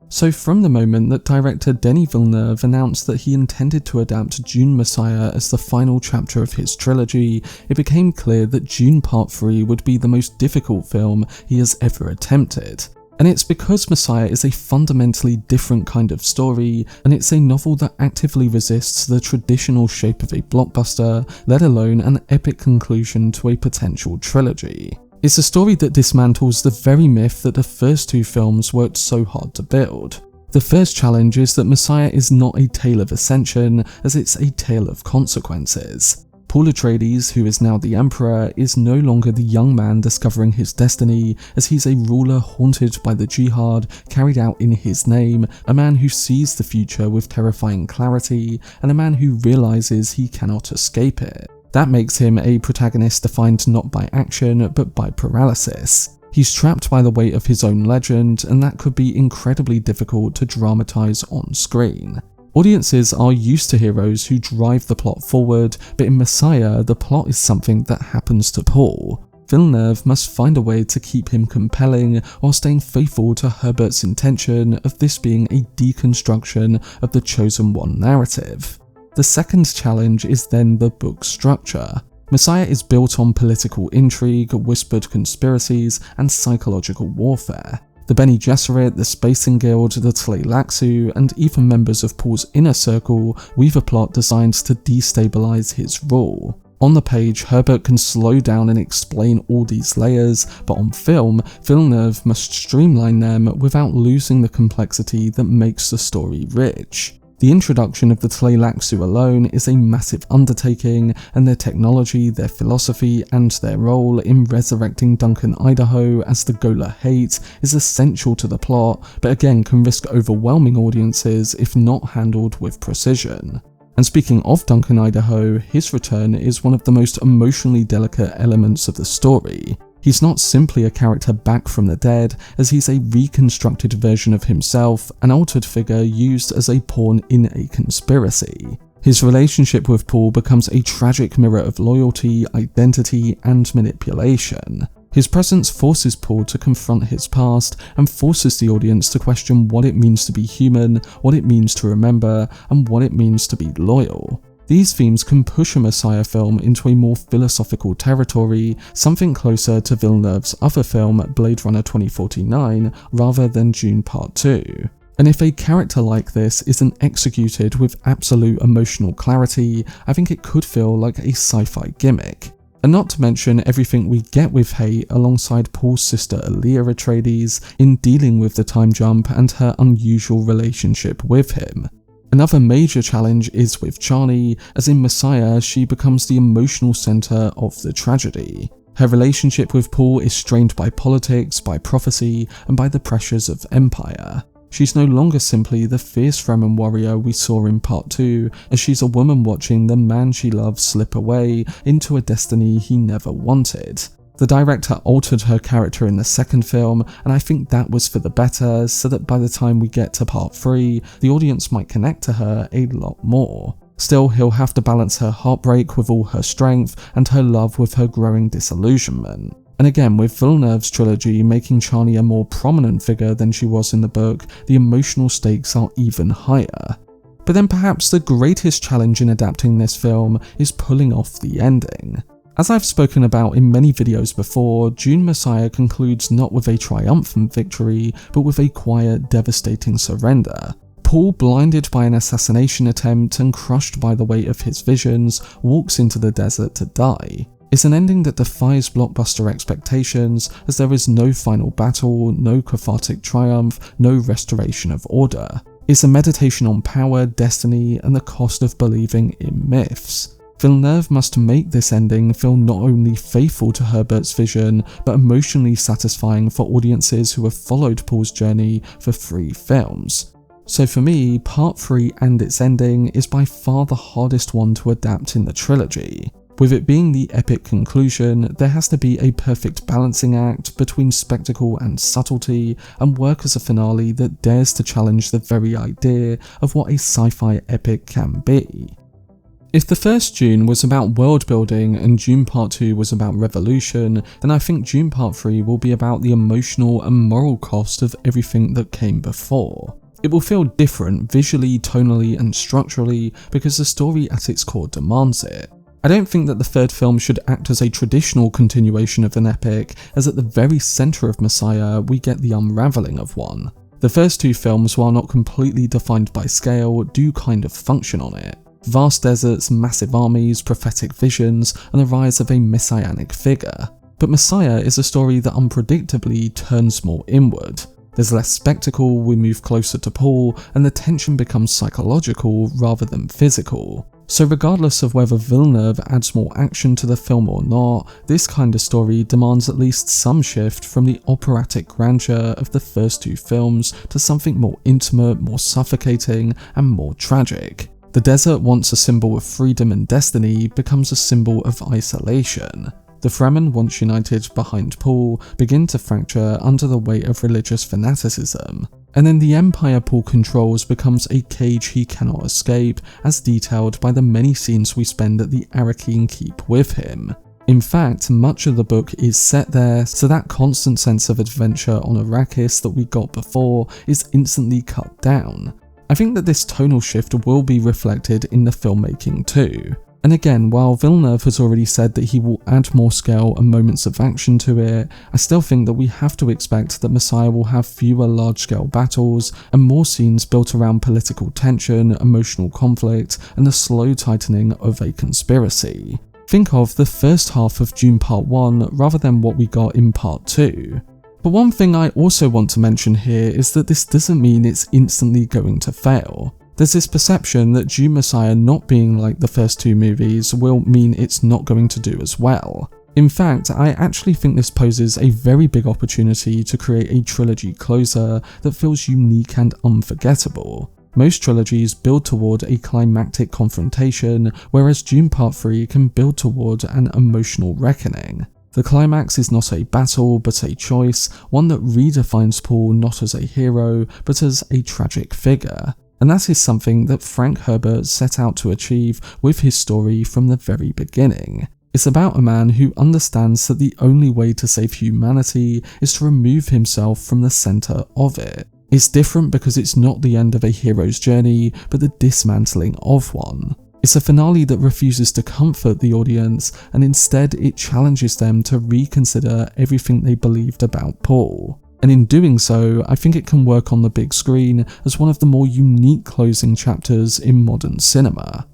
So from the moment that director Denis Villeneuve announced that he intended to adapt Dune Messiah as the final chapter of his trilogy, it became clear that Dune Part 3 would be the most difficult film he has ever attempted. And it's because Messiah is a fundamentally different kind of story, and it's a novel that actively resists the traditional shape of a blockbuster, let alone an epic conclusion to a potential trilogy. It's a story that dismantles the very myth that the first two films worked so hard to build. The first challenge is that Messiah is not a tale of ascension, as it's a tale of consequences. Paul Atreides, who is now the Emperor, is no longer the young man discovering his destiny, as he's a ruler haunted by the jihad carried out in his name, a man who sees the future with terrifying clarity, and a man who realizes he cannot escape it. That makes him a protagonist defined not by action, but by paralysis. He's trapped by the weight of his own legend, and that could be incredibly difficult to dramatize on screen. Audiences are used to heroes who drive the plot forward, but in Messiah, the plot is something that happens to Paul. Villeneuve must find a way to keep him compelling while staying faithful to Herbert's intention of this being a deconstruction of the Chosen One narrative. The second challenge is then the book's structure. Messiah is built on political intrigue, whispered conspiracies, and psychological warfare. The Bene Gesserit, the Spacing Guild, the Tleilaxu, and even members of Paul's inner circle weave a plot designed to destabilize his rule. On the page, Herbert can slow down and explain all these layers, but on film, Villeneuve must streamline them without losing the complexity that makes the story rich. The introduction of the Tleilaxu alone is a massive undertaking, and their technology, their philosophy, and their role in resurrecting Duncan, Idaho as the Gola Hate is essential to the plot, but again can risk overwhelming audiences if not handled with precision. And speaking of Duncan, Idaho, his return is one of the most emotionally delicate elements of the story. He's not simply a character back from the dead, as he's a reconstructed version of himself, an altered figure used as a pawn in a conspiracy. His relationship with Paul becomes a tragic mirror of loyalty, identity, and manipulation. His presence forces Paul to confront his past, and forces the audience to question what it means to be human, what it means to remember, and what it means to be loyal. These themes can push a Messiah film into a more philosophical territory, something closer to Villeneuve's other film, Blade Runner 2049, rather than Dune Part 2. And if a character like this isn't executed with absolute emotional clarity, I think it could feel like a sci-fi gimmick. And not to mention everything we get with Hay alongside Paul's sister Elia Atreides in dealing with the time jump and her unusual relationship with him. Another major challenge is with Chani, as in Messiah she becomes the emotional centre of the tragedy. Her relationship with Paul is strained by politics, by prophecy, and by the pressures of empire. She's no longer simply the fierce Fremen warrior we saw in Part 2, as she's a woman watching the man she loves slip away into a destiny he never wanted. The director altered her character in the second film, and I think that was for the better, so that by the time we get to Part 3, the audience might connect to her a lot more. Still, he'll have to balance her heartbreak with all her strength, and her love with her growing disillusionment. And again, with Villeneuve's trilogy making Chani a more prominent figure than she was in the book, the emotional stakes are even higher. But then perhaps the greatest challenge in adapting this film is pulling off the ending. As I've spoken about in many videos before, Dune Messiah concludes not with a triumphant victory, but with a quiet, devastating surrender. Paul, blinded by an assassination attempt and crushed by the weight of his visions, walks into the desert to die. It's an ending that defies blockbuster expectations, as there is no final battle, no cathartic triumph, no restoration of order. It's a meditation on power, destiny, and the cost of believing in myths. Villeneuve must make this ending feel not only faithful to Herbert's vision, but emotionally satisfying for audiences who have followed Paul's journey for 3 films. So for me, Part 3 and its ending is by far the hardest one to adapt in the trilogy. With it being the epic conclusion, there has to be a perfect balancing act between spectacle and subtlety, and work as a finale that dares to challenge the very idea of what a sci-fi epic can be. If the first Dune was about world building and Dune Part 2 was about revolution, then I think Dune Part 3 will be about the emotional and moral cost of everything that came before. It will feel different visually, tonally and structurally because the story at its core demands it. I don't think that the third film should act as a traditional continuation of an epic, as at the very centre of Messiah we get the unravelling of one. The first two films, while not completely defined by scale, do kind of function on it. Vast deserts, massive armies, prophetic visions, and the rise of a messianic figure. But Messiah is a story that unpredictably turns more inward. There's less spectacle, we move closer to Paul, and the tension becomes psychological rather than physical. So regardless of whether Villeneuve adds more action to the film or not, this kind of story demands at least some shift from the operatic grandeur of the first two films to something more intimate, more suffocating, and more tragic. The desert, once a symbol of freedom and destiny, becomes a symbol of isolation. The Fremen, once united behind Paul, begin to fracture under the weight of religious fanaticism. And then the empire Paul controls becomes a cage he cannot escape, as detailed by the many scenes we spend at the Arrakis keep with him. In fact, much of the book is set there, so that constant sense of adventure on Arrakis that we got before is instantly cut down. I think that this tonal shift will be reflected in the filmmaking too. And again, while Villeneuve has already said that he will add more scale and moments of action to it, I still think that we have to expect that Messiah will have fewer large-scale battles and more scenes built around political tension, emotional conflict, and the slow tightening of a conspiracy. Think of the first half of Dune Part 1 rather than what we got in Part 2. But one thing I also want to mention here is that this doesn't mean it's instantly going to fail. There's this perception that Dune Messiah not being like the first two movies will mean it's not going to do as well. In fact, I actually think this poses a very big opportunity to create a trilogy closer that feels unique and unforgettable. Most trilogies build toward a climactic confrontation, whereas Dune Part 3 can build toward an emotional reckoning. The climax is not a battle, but a choice, one that redefines Paul not as a hero, but as a tragic figure. And that is something that Frank Herbert set out to achieve with his story from the very beginning. It's about a man who understands that the only way to save humanity is to remove himself from the centre of it. It's different because it's not the end of a hero's journey, but the dismantling of one. It's a finale that refuses to comfort the audience, and instead it challenges them to reconsider everything they believed about Paul. And in doing so, I think it can work on the big screen as one of the more unique closing chapters in modern cinema.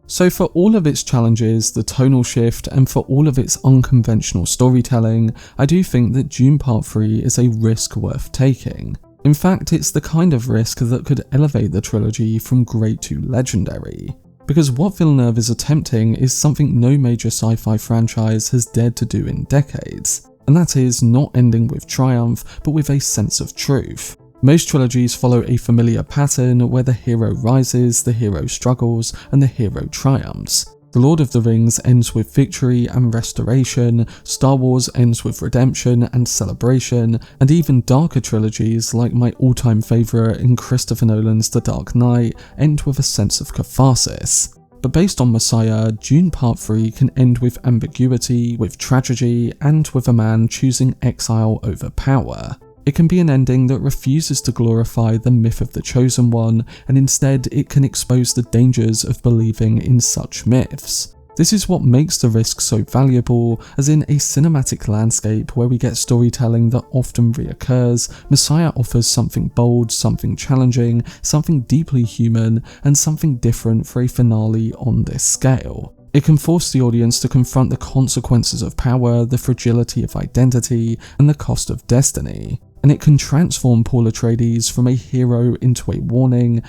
So for all of its challenges, the tonal shift, and for all of its unconventional storytelling, I do think that Dune Part 3 is a risk worth taking. In fact, it's the kind of risk that could elevate the trilogy from great to legendary. Because what Villeneuve is attempting is something no major sci-fi franchise has dared to do in decades. And that is not ending with triumph, but with a sense of truth. Most trilogies follow a familiar pattern where the hero rises, the hero struggles, and the hero triumphs. The Lord of the Rings ends with victory and restoration, Star Wars ends with redemption and celebration, and even darker trilogies like my all-time favourite in Christopher Nolan's The Dark Knight end with a sense of catharsis. But based on Messiah, Dune Part 3 can end with ambiguity, with tragedy, and with a man choosing exile over power. It can be an ending that refuses to glorify the myth of the Chosen One, and instead it can expose the dangers of believing in such myths. This is what makes the risk so valuable, as in a cinematic landscape where we get storytelling that often reoccurs, Messiah offers something bold, something challenging, something deeply human, and something different for a finale on this scale. It can force the audience to confront the consequences of power, the fragility of identity, and the cost of destiny. And it can transform Paul Atreides from a hero into a warning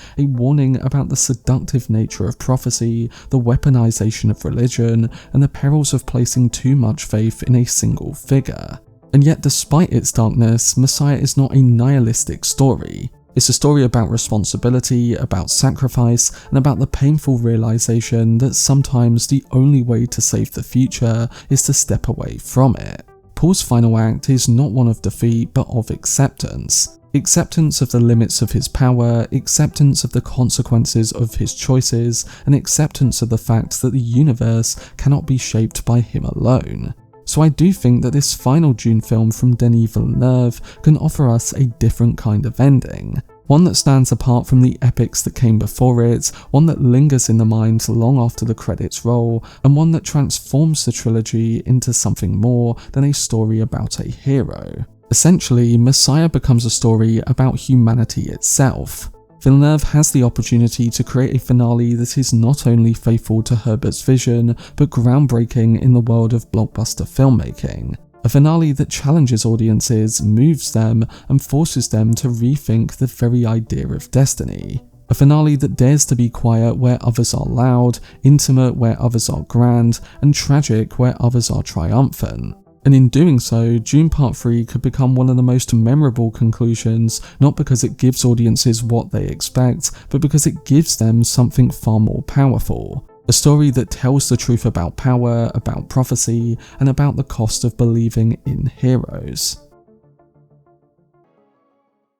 about the seductive nature of prophecy, the weaponization of religion, and the perils of placing too much faith in a single figure. And yet despite its darkness, Messiah is not a nihilistic story. It's a story about responsibility, about sacrifice, and about the painful realization that sometimes the only way to save the future is to step away from it. Paul's final act is not one of defeat but of acceptance. Acceptance of the limits of his power, acceptance of the consequences of his choices, and acceptance of the fact that the universe cannot be shaped by him alone. So I do think that this final Dune film from Denis Villeneuve can offer us a different kind of ending. One that stands apart from the epics that came before it, one that lingers in the mind long after the credits roll, and one that transforms the trilogy into something more than a story about a hero. Essentially, Messiah becomes a story about humanity itself. Villeneuve has the opportunity to create a finale that is not only faithful to Herbert's vision, but groundbreaking in the world of blockbuster filmmaking. A finale that challenges audiences, moves them, and forces them to rethink the very idea of destiny. A finale that dares to be quiet where others are loud, intimate where others are grand, and tragic where others are triumphant. And in doing so, Dune Part 3 could become one of the most memorable conclusions, not because it gives audiences what they expect, but because it gives them something far more powerful. A story that tells the truth about power, about prophecy, and about the cost of believing in heroes.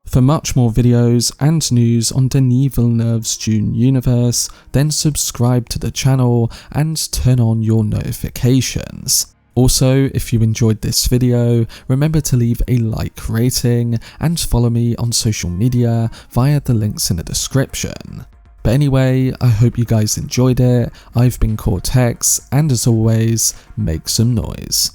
For much more videos and news on Denis Villeneuve's Dune universe, then subscribe to the channel and turn on your notifications. Also, if you enjoyed this video, remember to leave a like rating and follow me on social media via the links in the description. But anyway, I hope you guys enjoyed it. I've been Cortex, and as always, make some noise.